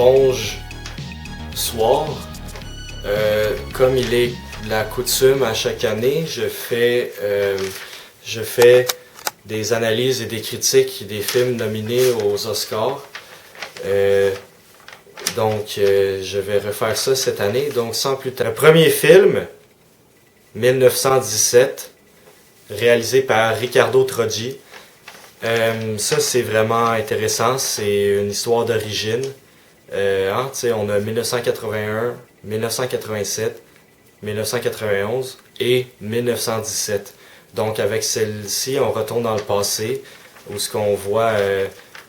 dimanche soir, comme il est la coutume à chaque année, je fais des analyses et des critiques des films nominés aux Oscars. Je vais refaire ça cette année. Donc, sans plus tarder. Le premier film, 1917, réalisé par Riccardo Trogi. Ça, c'est vraiment intéressant. C'est une histoire d'origine. On a 1981, 1987, 1991 et 1917. Donc, avec celle-ci, on retourne dans le passé, où ce qu'on voit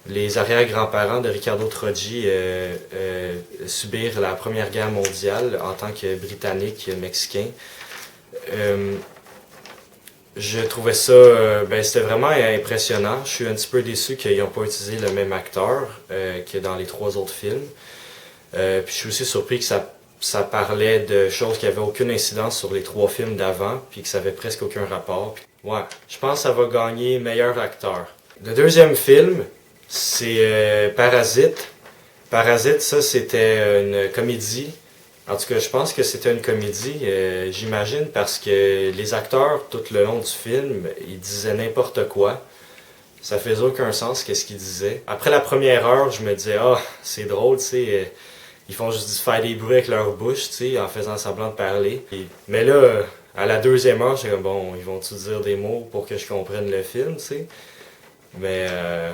les arrière-grands-parents de Riccardo Trogi subir la Première Guerre mondiale en tant que Britanniques, Mexicains. Je trouvais ça, c'était vraiment impressionnant. Je suis un petit peu déçu qu'ils n'ont pas utilisé le même acteur que dans les 3 autres films. Puis je suis aussi surpris que ça parlait de choses qui n'avaient aucune incidence sur les 3 films d'avant, puis que ça avait presque aucun rapport. Ouais, je pense que ça va gagner meilleur acteur. Le deuxième film, c'est Parasite. Parasite, ça c'était une comédie. En tout cas, je pense que c'était une comédie, j'imagine, parce que les acteurs, tout le long du film, ils disaient n'importe quoi. Ça faisait aucun sens, qu'est-ce qu'ils disaient. Après la première heure, je me disais, c'est drôle, tu sais, ils font juste faire des bruits avec leur bouche, tu sais, en faisant semblant de parler. Mais là, à la deuxième heure, j'étais comme, bon, ils vont-tu dire des mots pour que je comprenne le film, tu sais. Mais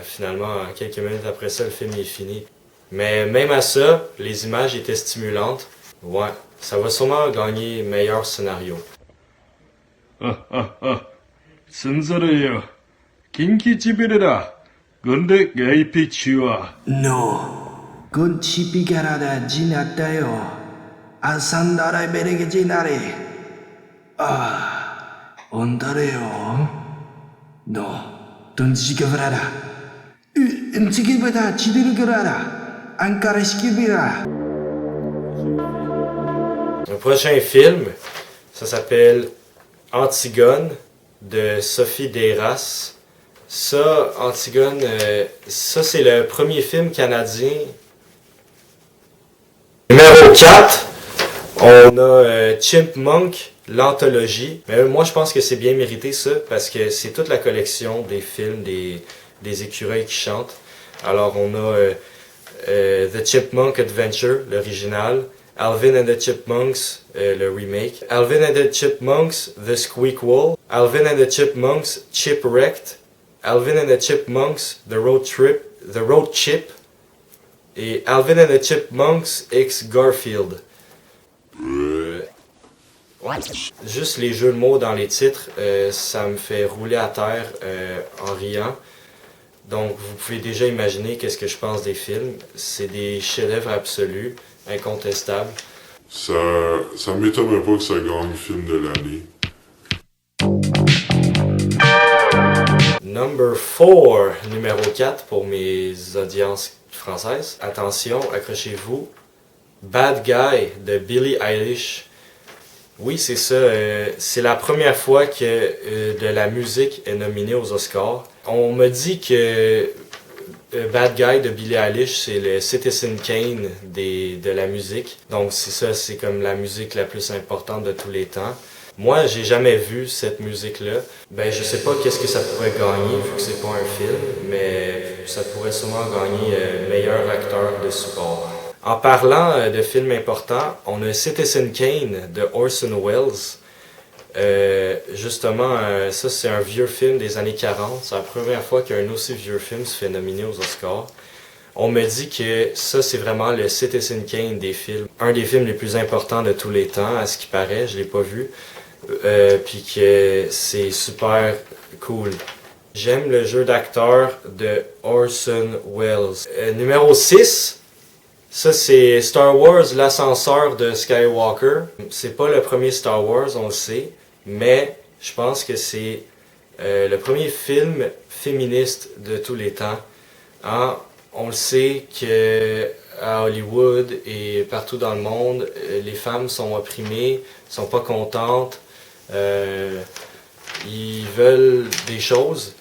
finalement, quelques minutes après ça, le film est fini. Mais même à ça, les images étaient stimulantes. Ouais, ça va sûrement gagner meilleur scénario. 순서를요. 긴기지비르라. 근데 게이피치와. No, con chipicarada ginatayo. Asandara berege ginare. Ondareo. No, don chicavrada. Chiquibada chidirugarada. Ankara skibira. Le prochain film, ça s'appelle Antigone de Sophie Deyras. Ça, Antigone, ça c'est le premier film canadien. Numéro 4, on a Chipmunk, l'anthologie. Mais moi je pense que c'est bien mérité ça, parce que c'est toute la collection des films des écureuils qui chantent. Alors on a The Chipmunk Adventure, l'original. Alvin and the Chipmunks, le remake. Alvin and the Chipmunks, The Squeakquel. Alvin and the Chipmunks, Chipwrecked. Alvin and the Chipmunks, The Road Chip. Et Alvin and the Chipmunks X Garfield. Juste les jeux de mots dans les titres, ça me fait rouler à terre en riant. Donc vous pouvez déjà imaginer qu'est-ce que je pense des films. C'est des chefs-d'œuvre absolus. Incontestable. Ça m'étonnerait pas que ça gagne film de l'année. Number 4, numéro 4 pour mes audiences françaises. Attention, accrochez-vous. Bad Guy de Billie Eilish. Oui, c'est ça. C'est la première fois que de la musique est nominée aux Oscars. On me dit que Bad Guy de Billie Eilish, c'est le Citizen Kane de la musique. Donc c'est ça, c'est comme la musique la plus importante de tous les temps. Moi, j'ai jamais vu cette musique-là. Je sais pas qu'est-ce que ça pourrait gagner, vu que c'est pas un film, mais ça pourrait sûrement gagner meilleur acteur de support. En parlant de films importants, on a Citizen Kane de Orson Welles. Ça c'est un vieux film des années 40. C'est la première fois qu'un aussi vieux film se fait nominer aux Oscars. On me dit que ça c'est vraiment le Citizen Kane des films. Un des films les plus importants de tous les temps, à ce qui paraît, je l'ai pas vu. Puis que c'est super cool. J'aime le jeu d'acteur de Orson Welles. Numéro 6, ça c'est Star Wars, l'ascenseur de Skywalker. C'est pas le premier Star Wars, on le sait. Mais je pense que c'est le premier film féministe de tous les temps. On le sait qu'à Hollywood et partout dans le monde, les femmes sont opprimées, sont pas contentes, ils veulent des choses.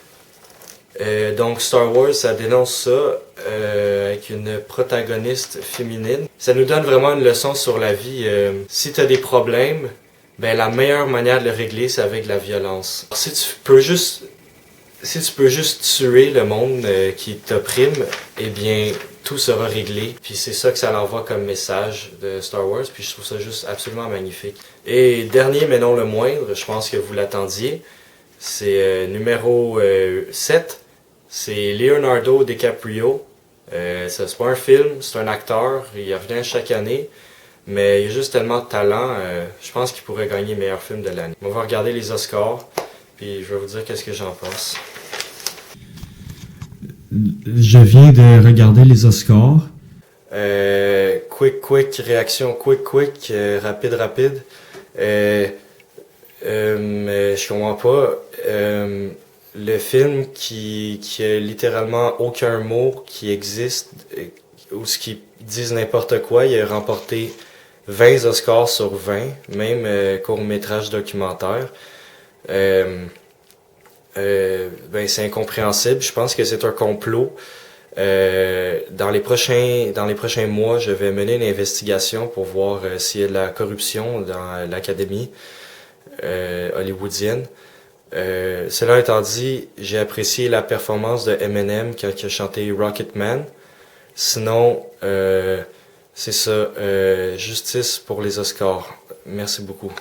Donc Star Wars, ça dénonce ça. avec une protagoniste féminine. Ça nous donne vraiment une leçon sur la vie. Si tu as des problèmes, ben la meilleure manière de le régler, c'est avec la violence. Si tu peux juste tuer le monde qui t'opprime, eh bien tout sera réglé. Puis c'est ça que ça l'envoie comme message de Star Wars, puis je trouve ça juste absolument magnifique. Et dernier mais non le moindre, je pense que vous l'attendiez, c'est numéro 7, c'est Leonardo DiCaprio. Ça, c'est pas un film, c'est un acteur, il revient chaque année, mais il a juste tellement de talent, je pense qu'il pourrait gagner meilleur film de l'année. On va regarder les Oscars, puis je vais vous dire qu'est-ce que j'en pense. Je viens de regarder les Oscars. Quick, réaction, quick, rapide. Je comprends pas. Le film qui a littéralement aucun mot qui existe, ou ce qui disent n'importe quoi, il a remporté 20 Oscars sur 20, même court-métrage documentaire. Ben c'est incompréhensible. Je pense que c'est un complot. Dans les prochains mois, je vais mener une investigation pour voir s'il y a de la corruption dans l'académie hollywoodienne. Cela étant dit, j'ai apprécié la performance de Eminem quand il a chanté Rocketman. Sinon, c'est ça. Justice pour les Oscars. Merci beaucoup.